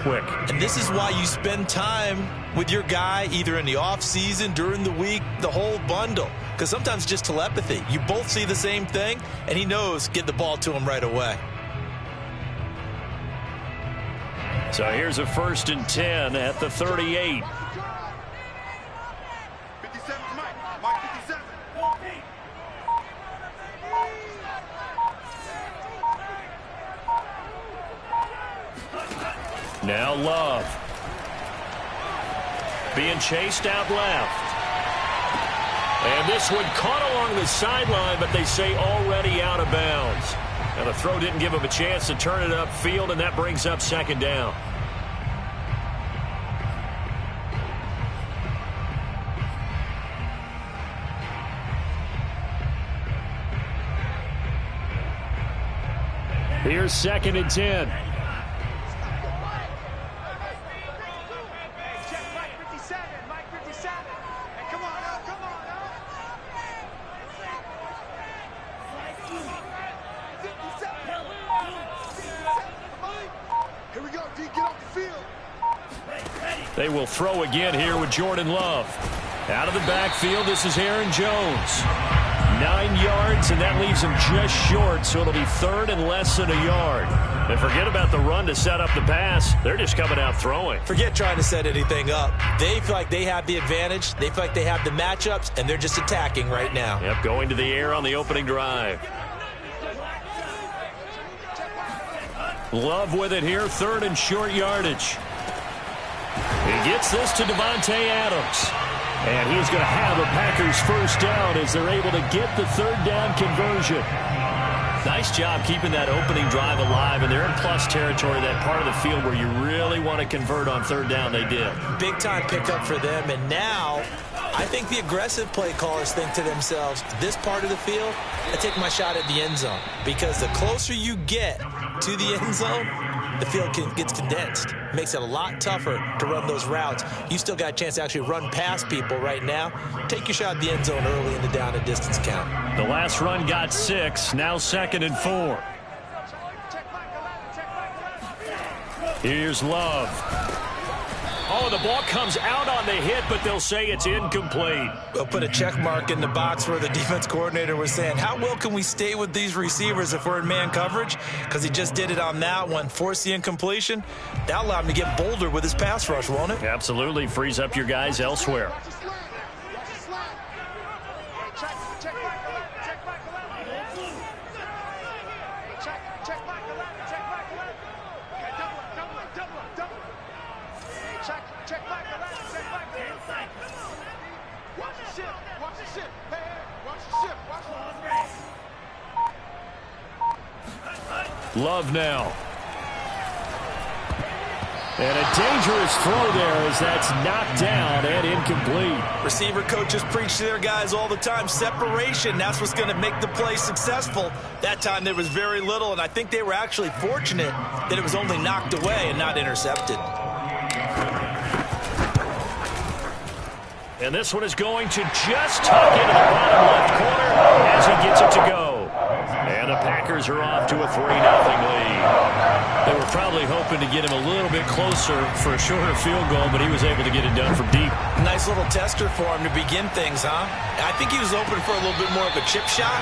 quick. And this is why you spend time with your guy either in the off-season, during the week, the whole bundle. Because sometimes it's just telepathy. You both see the same thing, and he knows get the ball to him right away. So here's a 1st and 10 at the 38. Now Love. Being chased out left. And this one caught along the sideline, but they say already out of bounds. Now the throw didn't give him a chance to turn it upfield, and that brings up 2nd down. Here's 2nd and 10. They will throw again here with Jordan Love. Out of the backfield, this is Aaron Jones. 9 yards, and that leaves him just short, so it'll be 3rd and less than a yard. And forget about the run to set up the pass. They're just coming out throwing. Forget trying to set anything up. They feel like they have the advantage. They feel like they have the matchups, and they're just attacking right now. Yep, going to the air on the opening drive. Love with it here, 3rd and short yardage. He gets this to Davante Adams. And he's going to have a Packers 1st down as they're able to get the 3rd down conversion. Nice job keeping that opening drive alive, and they're in plus territory, that part of the field where you really want to convert on 3rd down. They did. Big time pickup for them, and now I think the aggressive play callers think to themselves, this part of the field, I take my shot at the end zone. Because the closer you get to the end zone, the field gets condensed. Makes it a lot tougher to run those routes. You still got a chance to actually run past people right now. Take your shot at the end zone early in the down and distance count. The last run got 6. Now 2nd and 4. Here's Love. Oh, the ball comes out on the hit, but they'll say it's incomplete. They'll put a check mark in the box where the defense coordinator was saying, how well can we stay with these receivers if we're in man coverage? Because he just did it on that one, forced the incompletion. That'll allow him to get bolder with his pass rush, won't it? Absolutely. Frees up your guys elsewhere. Love now. And a dangerous throw there as that's knocked down and incomplete. Receiver coaches preach to their guys all the time. Separation, that's what's going to make the play successful. That time there was very little, and I think they were actually fortunate that it was only knocked away and not intercepted. And this one is going to just tuck into the bottom left corner as he gets it to go. And the Packers are off to a 3-0 lead. They were probably hoping to get him a little bit closer for a shorter field goal, but he was able to get it done from deep. Nice little tester for him to begin things, huh? I think he was open for a little bit more of a chip shot.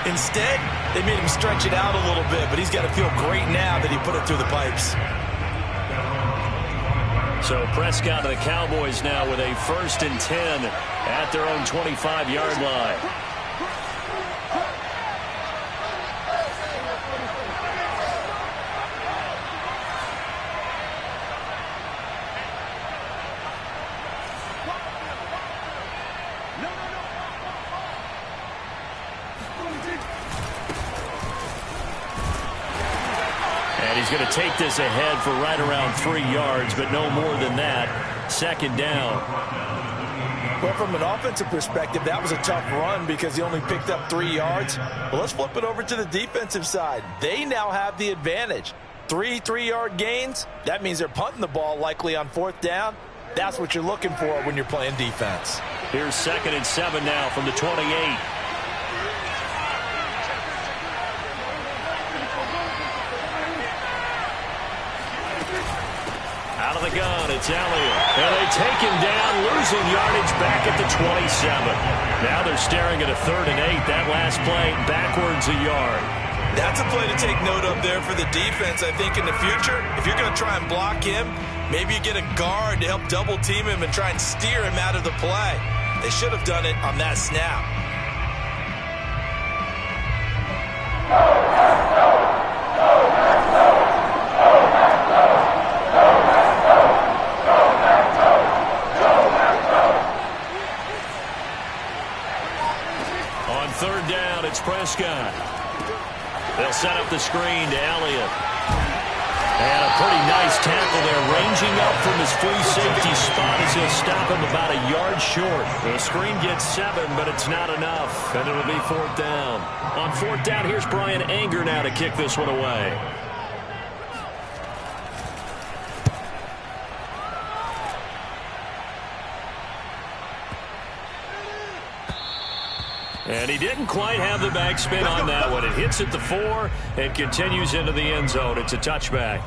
Instead, they made him stretch it out a little bit, but he's got to feel great now that he put it through the pipes. So Prescott and the Cowboys now with a 1st and 10 at their own 25-yard line. He's going to take this ahead for right around 3 yards, but no more than that. 2nd down. Well, from an offensive perspective, that was a tough run because he only picked up 3 yards. Well, let's flip it over to the defensive side. They now have the advantage. 3 3-yard gains. That means they're punting the ball likely on 4th down. That's what you're looking for when you're playing defense. Here's 2nd and 7 now from the 28. Out of the gun, it's Elliott. And they take him down, losing yardage back at the 27. Now they're staring at a 3rd and 8. That last play, backwards a yard. That's a play to take note of there for the defense. I think in the future, if you're going to try and block him, maybe you get a guard to help double team him and try and steer him out of the play. They should have done it on that snap. On 3rd down, it's Prescott. They'll set up the screen to Elliott. And a pretty nice tackle there, ranging up from his free safety spot as he'll stop him about a yard short. The screen gets 7, but it's not enough, and it'll be 4th down. On 4th down, here's Brian Anger now to kick this one away. And he didn't quite have the backspin on that one. It hits at the 4 and continues into the end zone. It's a touchback.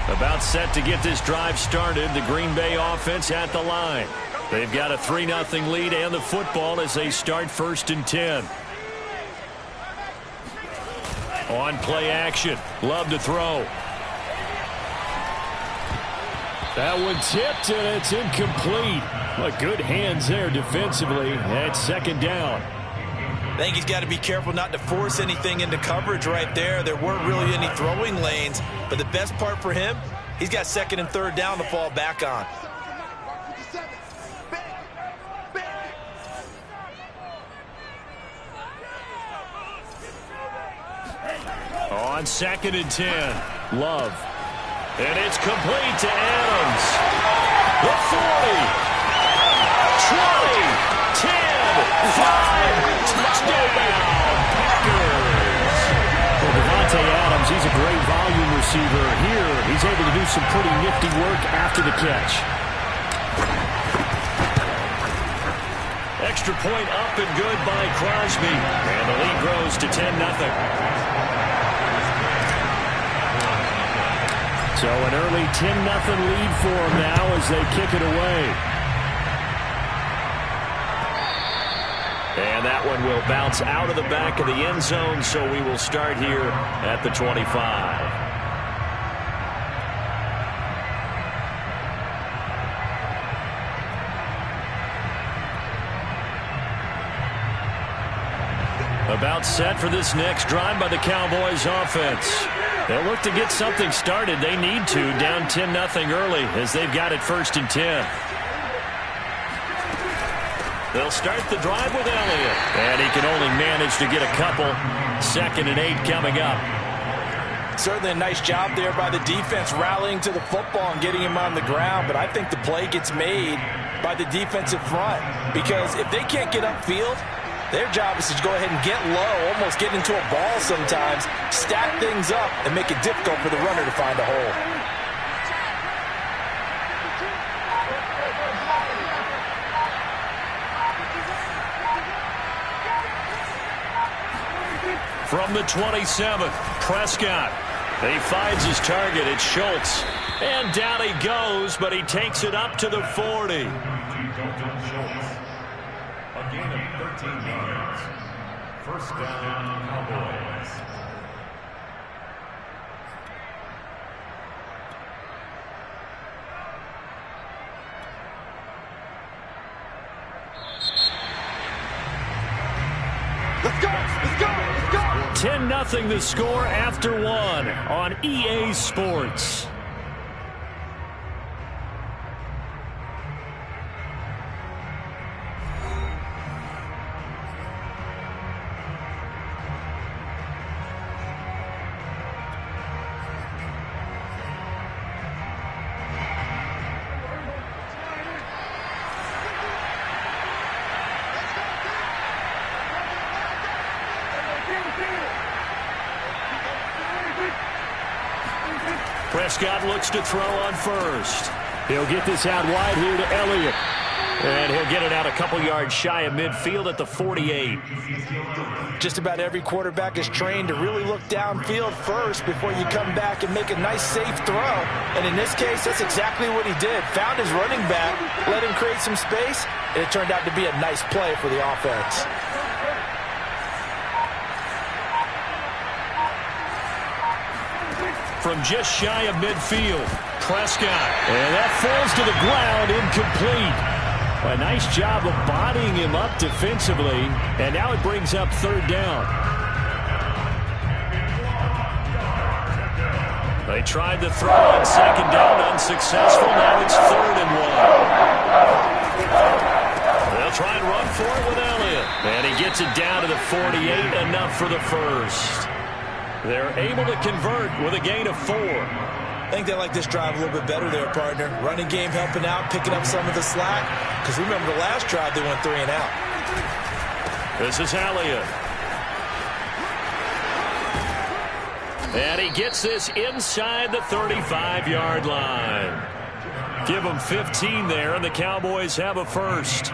About set to get this drive started. The Green Bay offense at the line. They've got a 3-0 lead and the football as they start 1st and 10. On play action. Love to throw. That one tipped, and it's incomplete. But good hands there defensively at 2nd down. I think he's got to be careful not to force anything into coverage right there. There weren't really any throwing lanes. But the best part for him, he's got 2nd and 3rd down to fall back on. On 2nd and 10, Love. And it's complete to Adams. The 40, 20, 10, 5, touchdown, Packers. Well, Davante Adams, he's a great volume receiver. Here, he's able to do some pretty nifty work after the catch. Extra point up and good by Crosby. And the lead grows to 10-0. So an early 10-0 lead for them now as they kick it away. And that one will bounce out of the back of the end zone, so we will start here at the 25. About set for this next drive by the Cowboys offense. They'll look to get something started. They need to, down 10-0 early as they've got it 1st and 10. They'll start the drive with Elliott. And he can only manage to get a couple. 2nd and 8 coming up. Certainly a nice job there by the defense rallying to the football and getting him on the ground. But I think the play gets made by the defensive front. Because if they can't get upfield, their job is to go ahead and get low, almost get into a ball sometimes, stack things up, and make it difficult for the runner to find a hole. From the 27, Prescott. He finds his target. It's Schultz. And down he goes, but he takes it up to the 40. A gain of 13 yards. 1st down, Cowboys. Let's go! Let's go! Let's go! 10-0 the score after 1 on EA Sports. Prescott looks to throw on 1st. He'll get this out wide here to Elliott. And he'll get it out a couple yards shy of midfield at the 48. Just about every quarterback is trained to really look downfield first before you come back and make a nice, safe throw. And in this case, that's exactly what he did. Found his running back, let him create some space, and it turned out to be a nice play for the offense. From just shy of midfield, Prescott. And that falls to the ground, incomplete. A nice job of bodying him up defensively, and now it brings up third down. They tried to throw on second down, unsuccessful. Now it's 3rd and 1. They'll try and run for it with Elliott. And he gets it down to the 48, enough for the first. They're able to convert with a gain of 4. I think they like this drive a little bit better there, partner. Running game helping out, picking up some of the slack. Because remember the last drive, they went 3 and out. This is Elliott. And he gets this inside the 35-yard line. Give them 15 there, and the Cowboys have a first.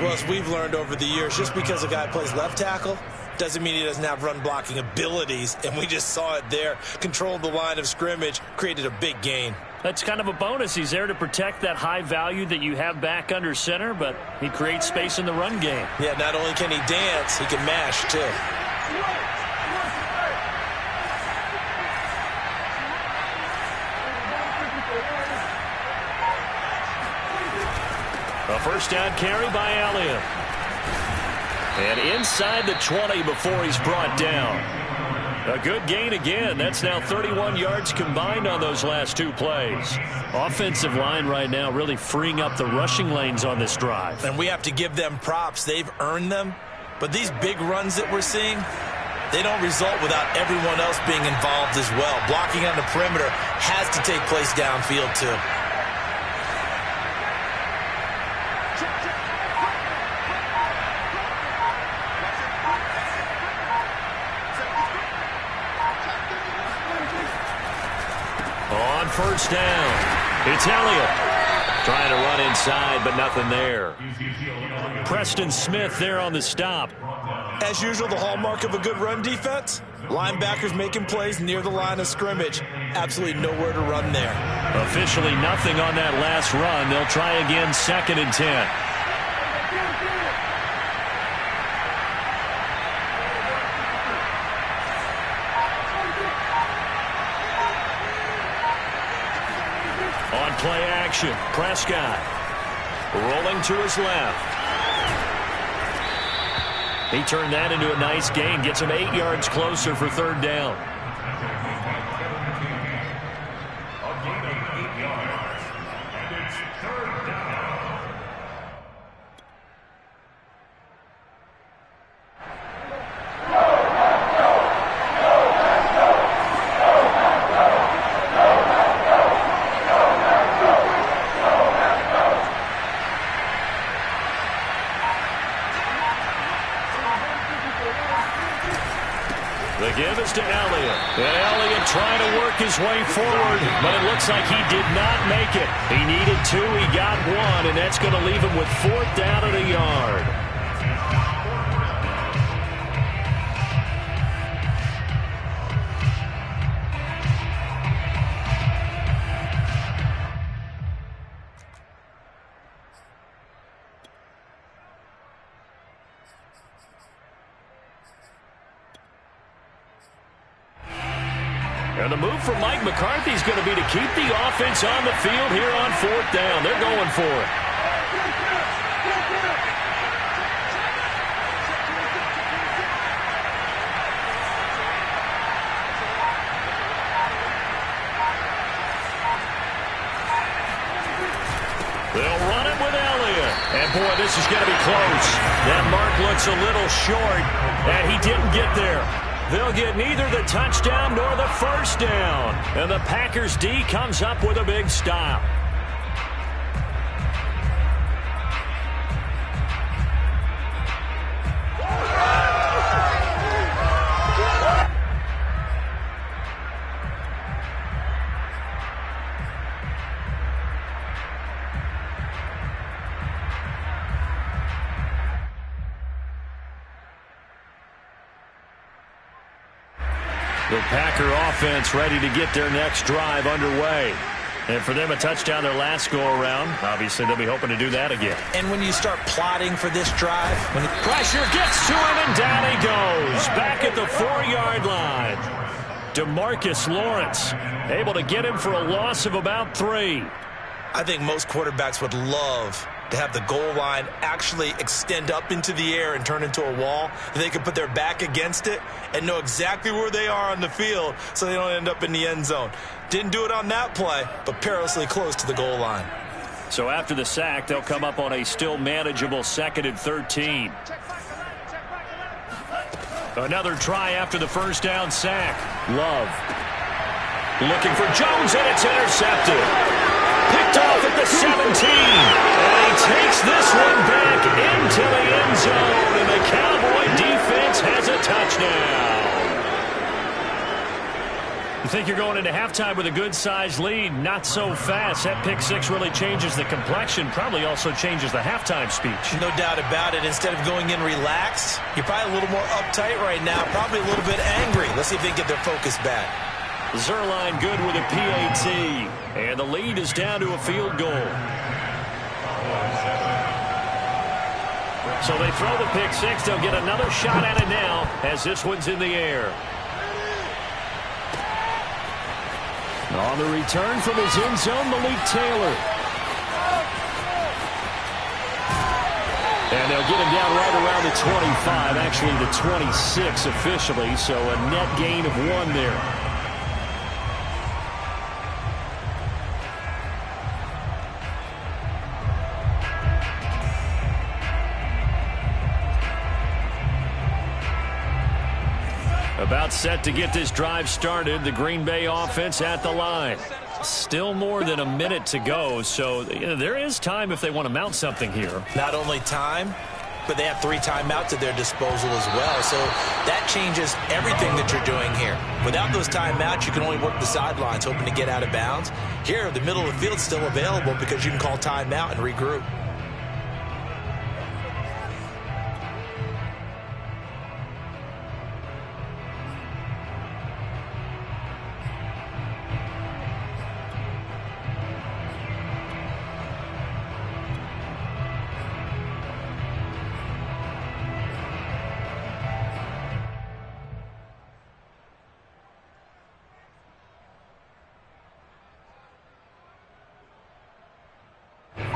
Well, as we've learned over the years, just because a guy plays left tackle doesn't mean he doesn't have run-blocking abilities, and we just saw it there. Controlled the line of scrimmage, created a big gain. That's kind of a bonus. He's there to protect that high value that you have back under center, but he creates space in the run game. Yeah, not only can he dance, he can mash, too. A first down carry by Elliott. And inside the 20 before he's brought down. A good gain again. That's now 31 yards combined on those last 2 plays. Offensive line right now really freeing up the rushing lanes on this drive. And we have to give them props. They've earned them. But these big runs that we're seeing, they don't result without everyone else being involved as well. Blocking on the perimeter has to take place downfield too. On first down, it's Elliott. Trying to run inside, but nothing there. Preston Smith there on the stop. As usual, the hallmark of a good run defense, linebackers making plays near the line of scrimmage. Absolutely nowhere to run there. Officially nothing on that last run. They'll try again, 2nd and 10. On play action, Prescott rolling to his left. He turned that into a nice gain, gets him 8 yards closer for 3rd down. A gain of 8 yards, and it's 3rd down. The give is to Elliott. And Elliott trying to work his way forward, but it looks like he did not make it. He needed 2, he got 1, and that's going to leave him with 4th down at a yard. And the move from Mike McCarthy is going to be to keep the offense on the field here on 4th down. They're going for it. They'll run it with Elliott. And, boy, this is going to be close. That mark looks a little short, and he didn't get there. They'll get neither the touchdown nor the first down. And the Packers D comes up with a big stop. The Packer offense ready to get their next drive underway. And for them, a touchdown their last go-around. Obviously, they'll be hoping to do that again. And when you start plotting for this drive, when the pressure gets to him, and down he goes. Back at the 4-yard line. DeMarcus Lawrence able to get him for a loss of about 3. I think most quarterbacks would love to have the goal line actually extend up into the air and turn into a wall. They can put their back against it and know exactly where they are on the field so they don't end up in the end zone. Didn't do it on that play, but perilously close to the goal line. So after the sack, they'll come up on a still manageable 2nd and 13. Another try after the first down sack. Love looking for Jones, and it's intercepted. Picked off at the 17. And he takes this one back into the end zone. And the Cowboy defense has a touchdown. You think you're going into halftime with a good-sized lead. Not so fast. That pick six really changes the complexion. Probably also changes the halftime speech. No doubt about it. Instead of going in relaxed, you're probably a little more uptight right now. Probably a little bit angry. Let's see if they can get their focus back. Zuerlein good with a PAT. And the lead is down to a field goal. So they throw the pick six. They'll get another shot at it now as this one's in the air. On the return from his end zone, Malik Taylor. And they'll get him down right around the 25, actually the 26 officially, so a net gain of 1 there. About set to get this drive started. The Green Bay offense at the line. Still more than a minute to go, so there is time if they want to mount something here. Not only time, but they have 3 timeouts at their disposal as well. So that changes everything that you're doing here. Without those timeouts, you can only work the sidelines, hoping to get out of bounds. Here, the middle of the field's still available because you can call timeout and regroup.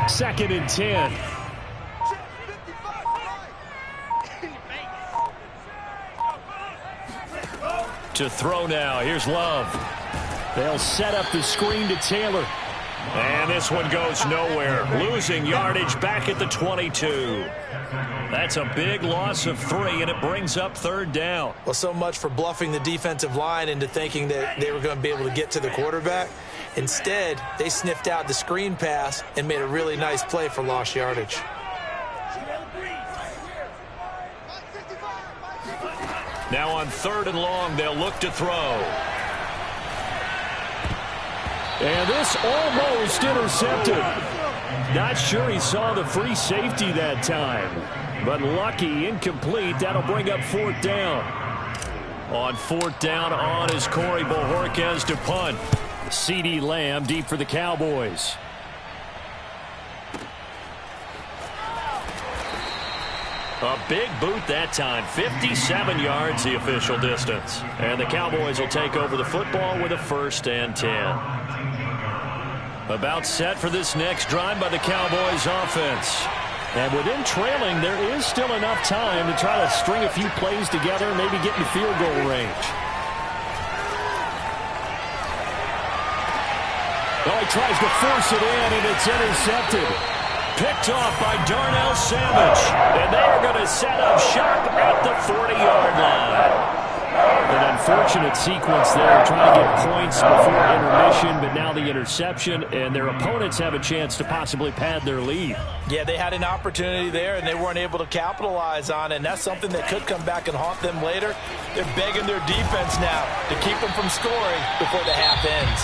Second and 10. To throw now. Here's Love. They'll set up the screen to Taylor. And this one goes nowhere. Losing yardage back at the 22. That's a big loss of 3, and it brings up 3rd down. Well, so much for bluffing the defensive line into thinking that they were going to be able to get to the quarterback. Instead, they sniffed out the screen pass and made a really nice play for lost yardage. Now on 3rd and long, they'll look to throw. And this almost intercepted. Not sure he saw the free safety that time. But lucky, incomplete. That'll bring up 4th down. On 4th down on is Corey Bojorquez to punt. CeeDee Lamb deep for the Cowboys. A big boot that time. 57 yards the official distance. And the Cowboys will take over the football with a 1st and 10. About set for this next drive by the Cowboys offense. And within trailing, there is still enough time to try to string a few plays together and maybe get in field goal range. Oh, he tries to force it in, and it's intercepted. Picked off by Darnell Savage. And they are going to set up shop at the 40-yard line. An unfortunate sequence there, trying to get points before intermission, but now the interception, and their opponents have a chance to possibly pad their lead. Yeah, they had an opportunity there, and they weren't able to capitalize on it, and that's something that could come back and haunt them later. They're begging their defense now to keep them from scoring before the half ends.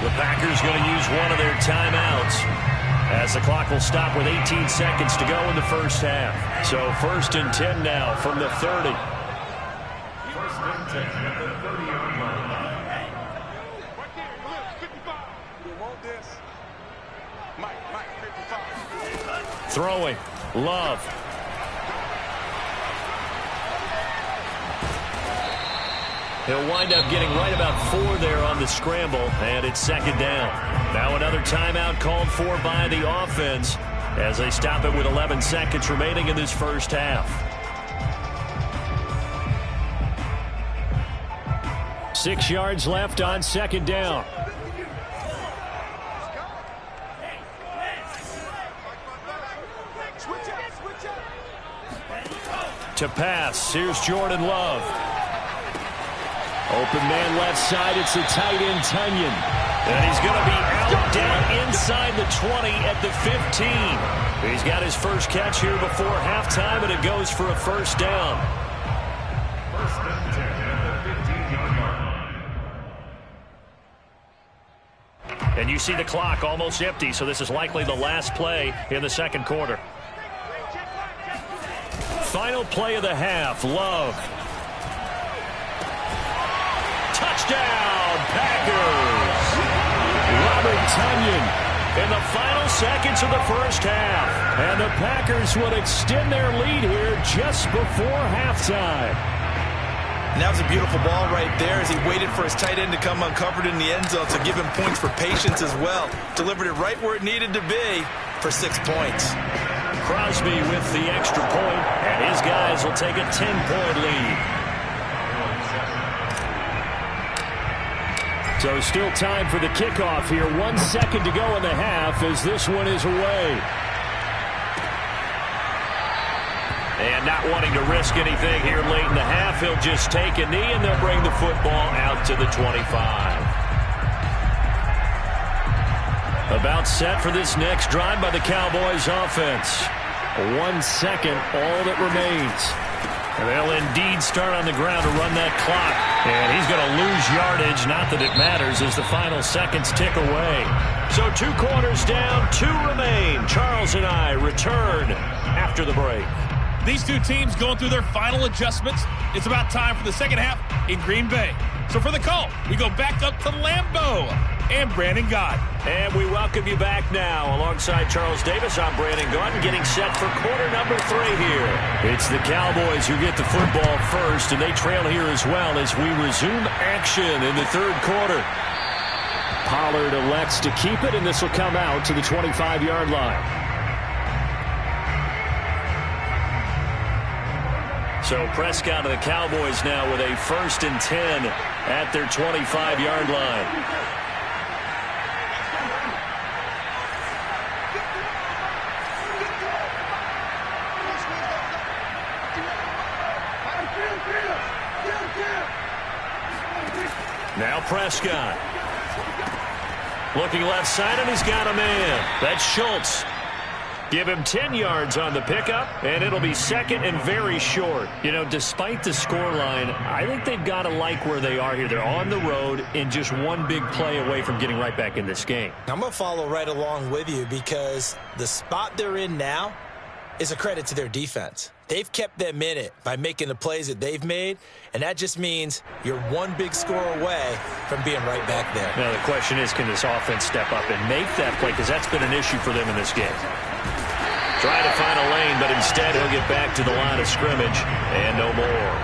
The Packers going to use one of their timeouts as the clock will stop with 18 seconds to go in the first half. So 1st and 10 now from the 30. First and 10 at the 30-yard Throwing. Love. He'll wind up getting right about 4 there on the scramble, and it's second down. Now another timeout called for by the offense as they stop it with 11 seconds remaining in this first half. 6 yards left on second down. To pass, here's Jordan Love. Open man left side, it's the tight end Tunyon. And he's going to be out down inside the 20 at the 15. He's got his first catch here before halftime, and it goes for a first down. First and 10 at the 15-yard line. And you see the clock almost empty, so this is likely the last play in the second quarter. Final play of the half, Love. Touchdown, Packers! Robert Tunyon in the final seconds of the first half. And the Packers would extend their lead here just before halftime. And that was a beautiful ball right there as he waited for his tight end to come uncovered in the end zone to give him points for patience as well. Delivered it right where it needed to be for 6 points. Crosby with the extra point, and his guys will take a 10-point lead. So still time for the kickoff here. 1 second to go in the half as this one is away. And not wanting to risk anything here late in the half, he'll just take a knee and they'll bring the football out to the 25. About set for this next drive by the Cowboys offense. 1 second, all that remains. And they'll indeed start on the ground to run that clock. And he's going to lose yardage. Not that it matters as the final seconds tick away. So 2 quarters down, 2 remain. Charles and I return after the break. These two teams going through their final adjustments. It's about time for the second half in Green Bay. So for the call, we go back up to Lambeau and Brandon Gaudin. And we welcome you back now. Alongside Charles Davis, I'm Brandon Gaudin, getting set for quarter number 3 here. It's the Cowboys who get the football first, and they trail here as well as we resume action in the third quarter. Pollard elects to keep it, and this will come out to the 25-yard line. So Prescott and the Cowboys now with a 1st and 10 at their 25-yard line. Now Prescott. Looking left side, and he's got a man. That's Schultz. Give him 10 yards on the pickup, and it'll be second and very short. You know, despite the scoreline, I think they've got to like where they are here. They're on the road and just one big play away from getting right back in this game. I'm going to follow right along with you because the spot they're in now is a credit to their defense. They've kept them in it by making the plays that they've made, and that just means you're one big score away from being right back there. Now, the question is, can this offense step up and make that play? Because that's been an issue for them in this game. Trying to find a lane, but instead he'll get back to the line of scrimmage and no more.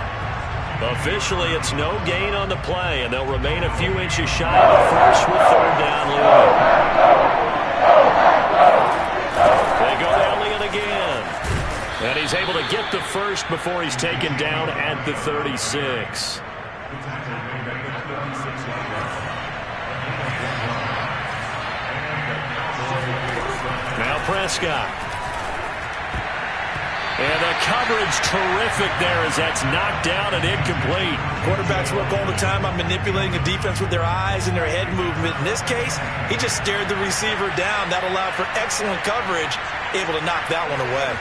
Officially, it's no gain on the play, and they'll remain a few inches shy of the first with third down lead. They go to Elliott again. And he's able to get the first before he's taken down at the 36. Now Prescott. And the coverage terrific there as that's knocked down and incomplete. Quarterbacks work all the time on manipulating a defense with their eyes and their head movement. In this case, he just stared the receiver down. That allowed for excellent coverage, able to knock that one away.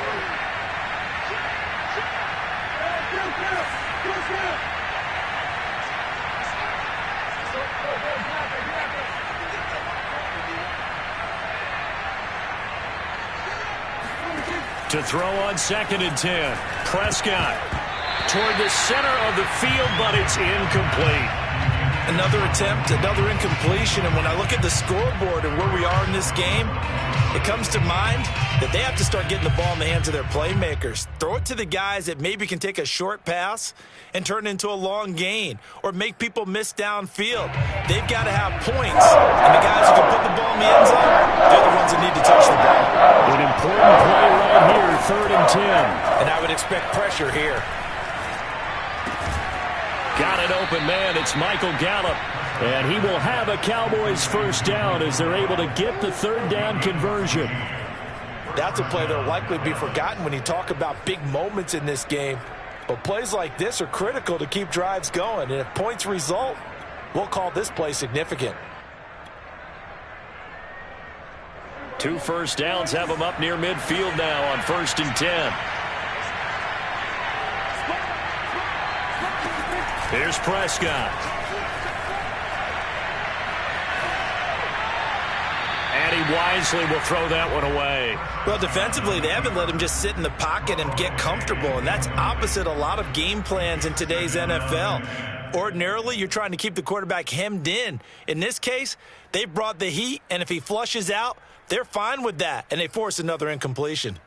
To throw on 2nd and 10. Prescott toward the center of the field, but it's incomplete. Another attempt, another incompletion, and when I look at the scoreboard and where we are in this game, it comes to mind that they have to start getting the ball in the hands of their playmakers. Throw it to the guys that maybe can take a short pass and turn it into a long gain or make people miss downfield. They've got to have points, and the guys who can put the ball in the end zone, they're the ones that need to touch the ball. An important play right here, 3rd and 10. And I would expect pressure here. Got an open man. It's Michael Gallup. And he will have a Cowboys first down as they're able to get the 3rd down conversion. That's a play that will likely be forgotten when you talk about big moments in this game. But plays like this are critical to keep drives going. And if points result, we'll call this play significant. 2 first downs have them up near midfield now on 1st and 10. Here's Prescott. And he wisely will throw that one away. Well, defensively, they haven't let him just sit in the pocket and get comfortable, and that's opposite a lot of game plans in today's NFL. Ordinarily, you're trying to keep the quarterback hemmed in. In this case, they brought the heat, and if he flushes out, they're fine with that, and they force another incompletion.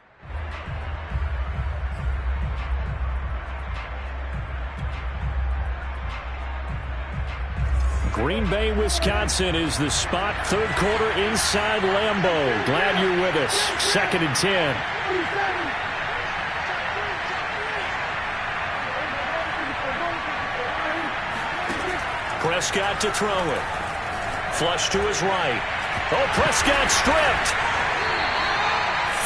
Green Bay, Wisconsin is the spot. 3rd quarter inside Lambeau. Glad you're with us. 2nd and 10. Prescott to throw it. Flush to his right. Oh, Prescott stripped.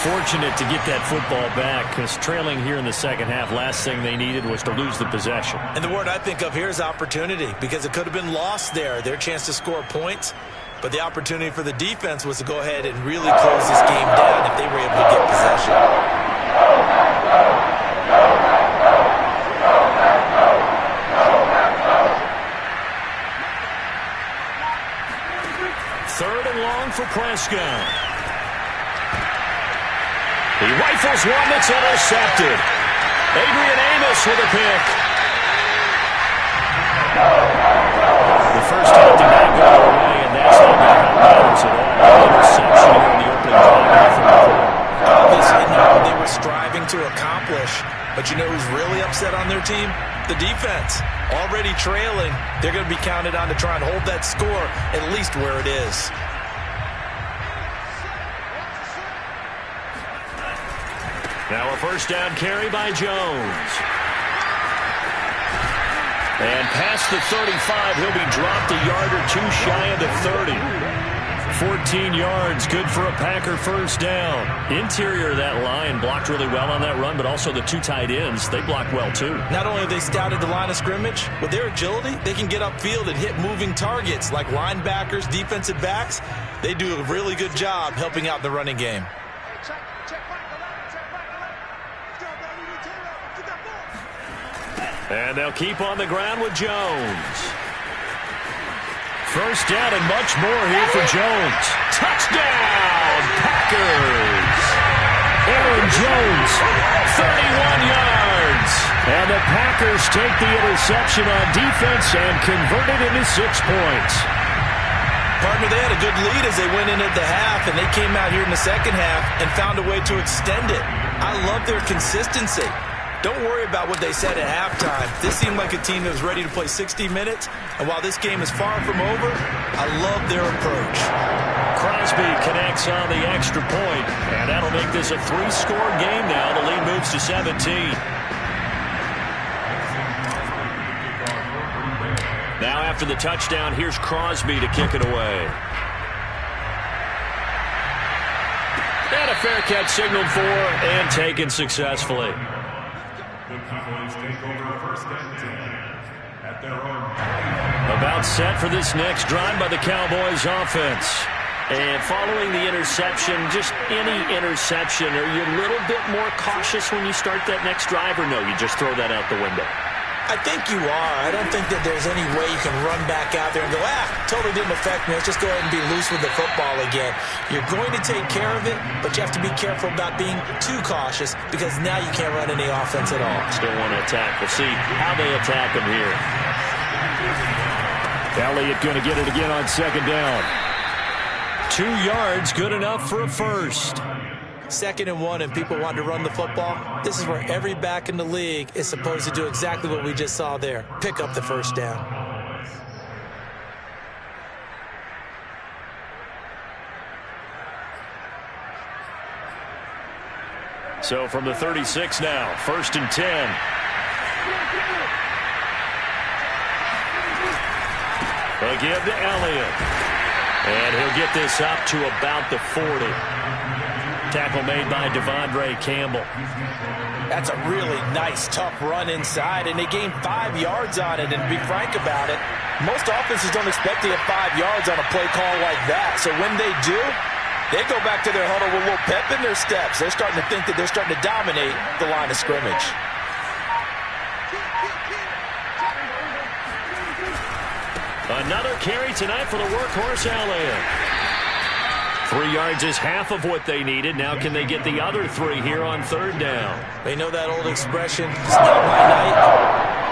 Fortunate to get that football back because trailing here in the second half, last thing they needed was to lose the possession. And the word I think of here is opportunity because it could have been lost there, their chance to score points. But the opportunity for the defense was to go ahead and really close this game down if they were able to get possession. Third and long for Prescott. He rifles one that's intercepted. Adrian Amos with a pick. The first time did not go away, and that's not going to help matters at all. Interception here in the opening drive. Obviously not what they were striving to accomplish. But you know who's really upset on their team? The defense. Already trailing, they're going to be counted on to try and hold that score at least where it is. Now a first down carry by Jones. And past the 35, he'll be dropped a yard or two shy of the 30. 14 yards, good for a Packer first down. Interior of that line blocked really well on that run, but also the 2 tight ends, they blocked well too. Not only have they scouted the line of scrimmage, with their agility, they can get upfield and hit moving targets like linebackers, defensive backs. They do a really good job helping out the running game. And they'll keep on the ground with Jones. First down and much more here for Jones. Touchdown, Packers! Aaron Jones, 31 yards. And the Packers take the interception on defense and convert it into 6 points. Partner, they had a good lead as they went in at the half, and they came out here in the second half and found a way to extend it. I love their consistency. Don't worry about what they said at halftime. This seemed like a team that was ready to play 60 minutes. And while this game is far from over, I love their approach. Crosby connects on the extra point, and that'll make this a 3-score game now. The lead moves to 17. Now after the touchdown, here's Crosby to kick it away. And a fair catch signaled for and taken successfully. About set for this next drive by the Cowboys offense. And following the interception, just any interception, are you a little bit more cautious when you start that next drive, or no, you just throw that out the window? I think you are. I don't think that there's any way you can run back out there and go, totally didn't affect me. Let's just go ahead and be loose with the football again. You're going to take care of it, but you have to be careful about being too cautious because now you can't run any offense at all. Still want to attack. We'll see how they attack them here. Elliott going to get it again on second down. 2 yards, good enough for a first. 2nd and 1 and people want to run the football. This is where every back in the league is supposed to do exactly what we just saw there. Pick up the first down. So from the 36 now, 1st and 10. They'll give to Elliott. And he'll get this up to about the 40. Tackle made by Devondre Campbell. That's a really nice, tough run inside, and they gained 5 yards on it. And to be frank about it, most offenses don't expect to get 5 yards on a play call like that. So when they do, they go back to their huddle with a little pep in their steps. They're starting to think that they're starting to dominate the line of scrimmage. Another carry tonight for the workhorse Elliott. 3 yards is half of what they needed. Now can they get the other 3 here on 3rd down? They know that old expression, it's not my night.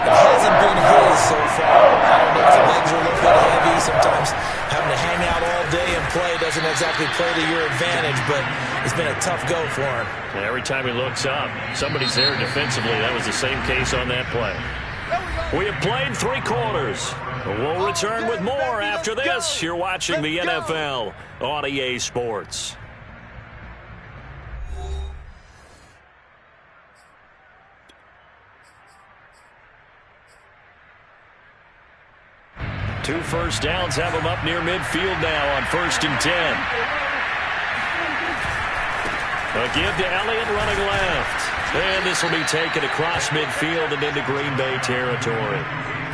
It hasn't been his so far. I don't know if the legs are a little bit heavy. Sometimes having to hang out all day and play doesn't exactly play to your advantage, but it's been a tough go for him. And every time he looks up, somebody's there defensively. That was the same case on that play. We have played 3 quarters. We'll return with more after this. You're watching the NFL on EA Sports. Two first downs have them up near midfield now on 1st and 10. A give to Elliott running left. And this will be taken across midfield and into Green Bay territory.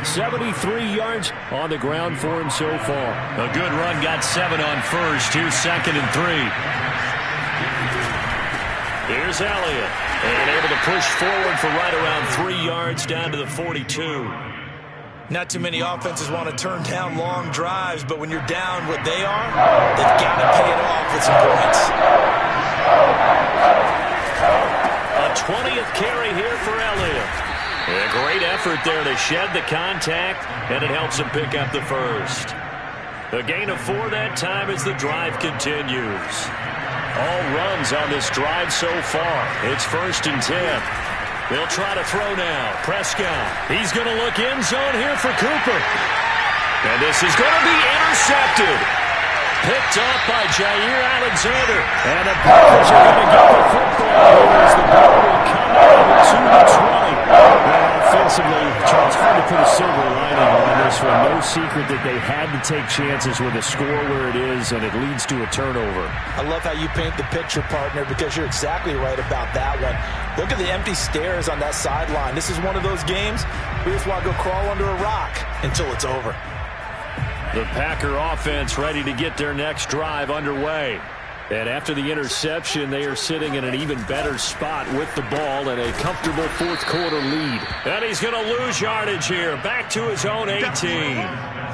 73 yards on the ground for him so far. A good run, got 7 on first. Here's 2nd and 3. Here's Elliott. And able to push forward for right around 3 yards down to the 42. Not too many offenses want to turn down long drives, but when you're down what they are, they've got to pay it off with some points. A 20th carry here for Elliott. A great effort there to shed the contact, and it helps him pick up the first. A gain of 4 that time as the drive continues. All runs on this drive so far. It's 1st and 10. They'll try to throw now. Prescott. He's going to look end zone here for Cooper. And this is going to be intercepted. Picked up by Jair Alexander. And the Packers are going to get the football as the ball will come out at 2:20. Well, offensively, it's hard to put a silver lining on this one. No secret that they had to take chances with a score where it is, and it leads to a turnover. I love how you paint the picture, partner, because you're exactly right about that one. Look at the empty stairs on that sideline. This is one of those games we just want to go crawl under a rock until it's over. The Packer offense ready to get their next drive underway. And after the interception, they are sitting in an even better spot with the ball and a comfortable 4th quarter lead. And he's going to lose yardage here, back to his own 18.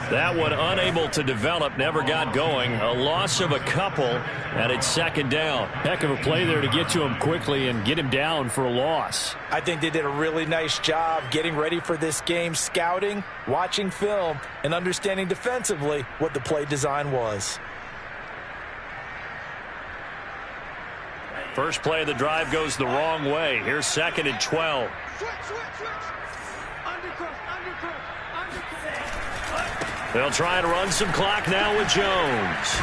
That one unable to develop, never got going. A loss of a couple, and it's 2nd down. Heck of a play there to get to him quickly and get him down for a loss. I think they did a really nice job getting ready for this game, scouting, watching film, and understanding defensively what the play design was. First play of the drive goes the wrong way. Here's 2nd and 12. They'll try and run some clock now with Jones.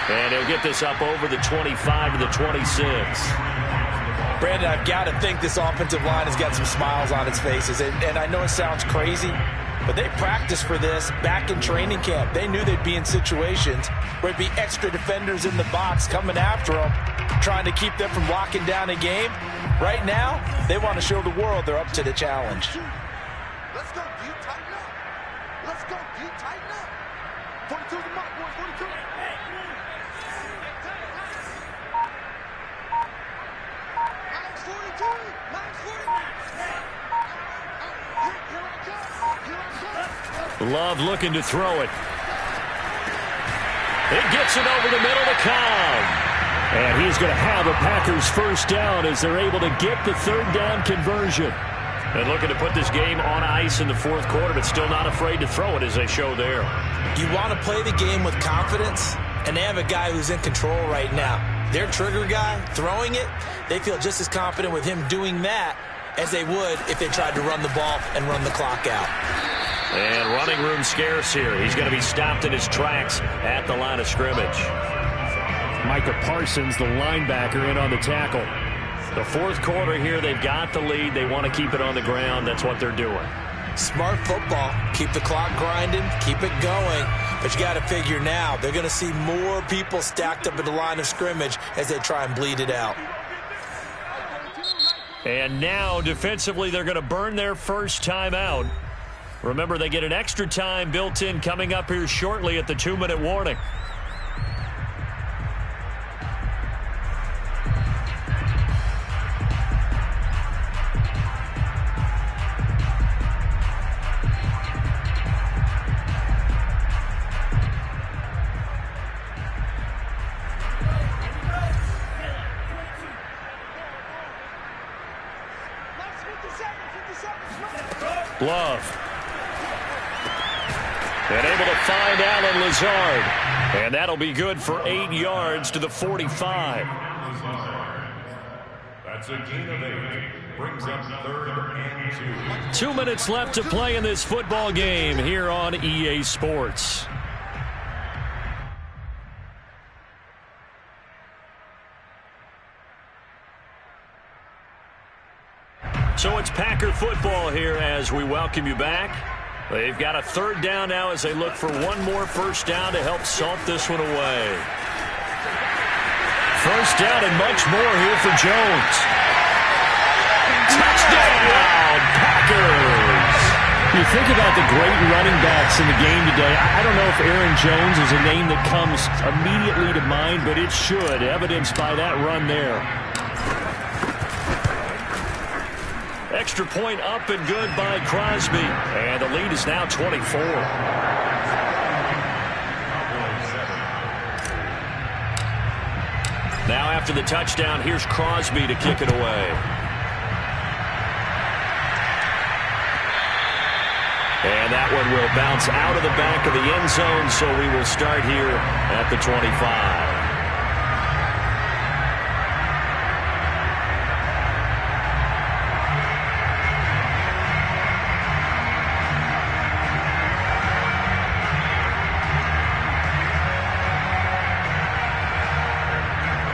And he'll get this up over the 25 to the 26. Brandon, I've got to think this offensive line has got some smiles on its faces. And I know it sounds crazy, but they practiced for this back in training camp. They knew they'd be in situations where it'd be extra defenders in the box coming after them, trying to keep them from locking down a game. Right now, they want to show the world they're up to the challenge. Let's go, D. Tighten up. Let's go, D. Tighten up. 42 the mark, boys. 42. Max 42. Max 40. Love looking to throw it. It gets it over the middle to Cobb. And he's going to have a Packers first down as they're able to get the 3rd down conversion. And looking to put this game on ice in the fourth quarter, but still not afraid to throw it as they show there. You want to play the game with confidence, and they have a guy who's in control right now. Their trigger guy throwing it, they feel just as confident with him doing that as they would if they tried to run the ball and run the clock out. And running room scarce here. He's going to be stopped in his tracks at the line of scrimmage. Micah Parsons, the linebacker, in on the tackle. The fourth quarter here, they've got the lead. They want to keep it on the ground. That's what they're doing. Smart football. Keep the clock grinding. Keep it going. But you got to figure now, they're going to see more people stacked up at the line of scrimmage as they try and bleed it out. And now, defensively, they're going to burn their first timeout. Remember, they get an extra time built in coming up here shortly at the 2-minute warning. Love. And able to find Allen Lazard. And that'll be good for 8 yards to the 45. That's a gain of 8. Brings up 3rd and 2. 2 minutes left to play in this football game here on EA Sports. So it's Packer football here as we welcome you back. They've got a 3rd down now as they look for one more first down to help salt this one away. First down and much more here for Jones. Touchdown, Packers! You think about the great running backs in the game today. I don't know if Aaron Jones is a name that comes immediately to mind, but it should, evidenced by that run there. Extra point up and good by Crosby. And the lead is now 24. Now after the touchdown, here's Crosby to kick it away. And that one will bounce out of the back of the end zone, so we will start here at the 25.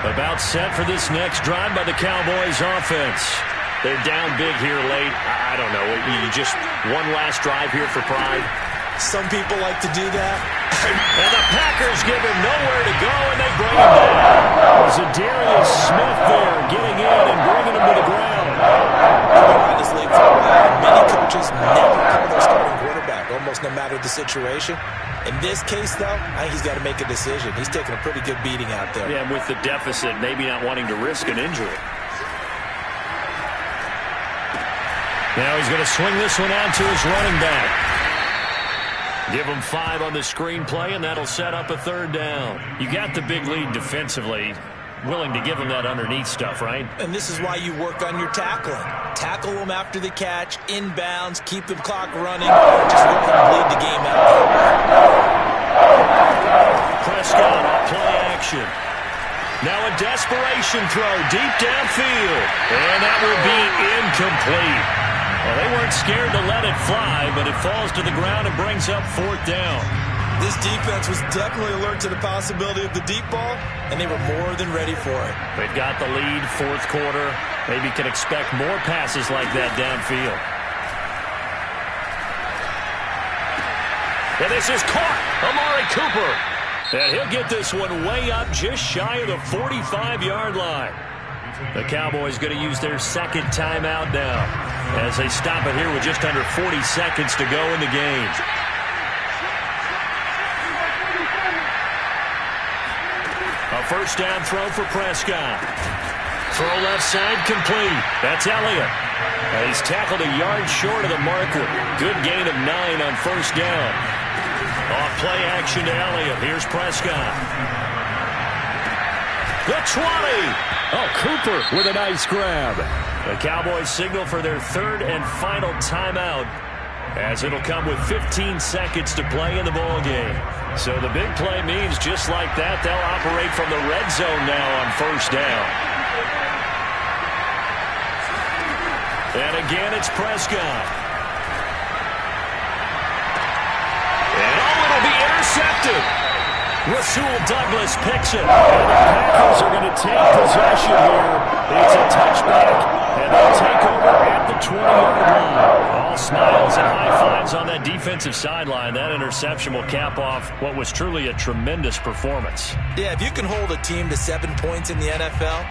About set for this next drive by the Cowboys offense. They're down big here late. I don't know. You just one last drive here for pride. Some people like to do that. And the Packers give him nowhere to go, and they bring him down. Zadarius Smith there getting in and bringing him to the ground. Honestly, many coaches never call their starting quarterback, almost no matter the situation. In this case, though, I think he's got to make a decision. He's taking a pretty good beating out there. Yeah, with the deficit, maybe not wanting to risk an injury. Now he's going to swing this one out to his running back. Give him 5 on the screenplay, and that'll set up a 3rd down. You got the big lead defensively. Willing to give him that underneath stuff, right? And this is why you work on your tackling. Tackle them after the catch, inbounds, keep the clock running. Just let them bleed the game out. Prescott on play action. Now a desperation throw deep downfield. And that will be incomplete. Well, they weren't scared to let it fly, but it falls to the ground and brings up 4th down. This defense was definitely alert to the possibility of the deep ball, and they were more than ready for it. They've got the lead, 4th quarter. Maybe can expect more passes like that downfield. And this is caught. Amari Cooper. And he'll get this one way up just shy of the 45-yard line. The Cowboys going to use their 2nd timeout now as they stop it here with just under 40 seconds to go in the game. A first down throw for Prescott. Throw left side complete. That's Elliott. And he's tackled a yard short of the marker. Good gain of 9 on first down. Off play action to Elliott. Here's Prescott. The 20. Oh, Cooper with a nice grab. The Cowboys signal for their third and final timeout, as it'll come with 15 seconds to play in the ball game. So the big play means just like that, they'll operate from the red zone now on first down. And again, it's Prescott. And it'll be intercepted. Rasul Douglas picks it. And the Packers are going to take possession here. It's a touchback, and they'll take over at the 20-yard line. All smiles and high fives on that defensive sideline. That interception will cap off what was truly a tremendous performance. Yeah, if you can hold a team to 7 points in the NFL,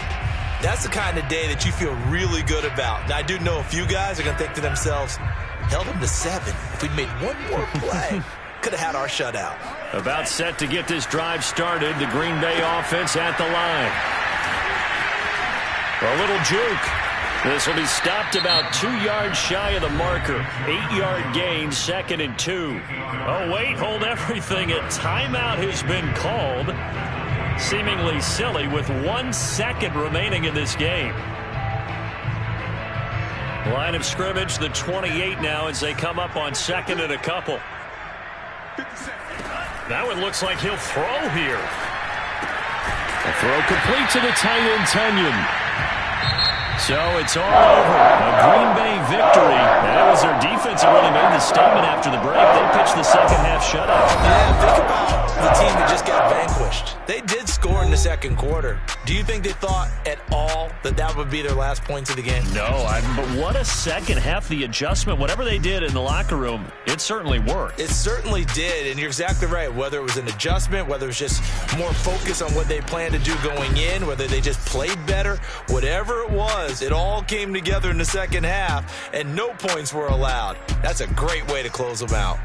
that's the kind of day that you feel really good about. Now, I do know a few guys are going to think to themselves, held them to 7. If we'd made one more play, could have had our shutout. About set to get this drive started, the Green Bay offense at the line. A little juke. This will be stopped about 2 yards shy of the marker. 8-yard gain, 2nd and 2. Oh, wait, hold everything. A timeout has been called. Seemingly silly with 1 second remaining in this game. Line of scrimmage, the 28 now as they come up on 2nd and a couple. That one looks like he'll throw here. The throw complete to the tight end, Tunyon. So it's all over. A Green Bay victory. That was their defense that really made the statement after the break. They pitched the second half shutout. Yeah, think about the team that just got vanquished. They did score in the second quarter. Do you think they thought at all that that would be their last points of the game? No, but what a second half. The adjustment, whatever they did in the locker room, it certainly worked. It certainly did, and you're exactly right. Whether it was an adjustment, whether it was just more focus on what they planned to do going in, whether they just played better, whatever it was, it all came together in the second half, and no points were allowed. That's a great way to close them out.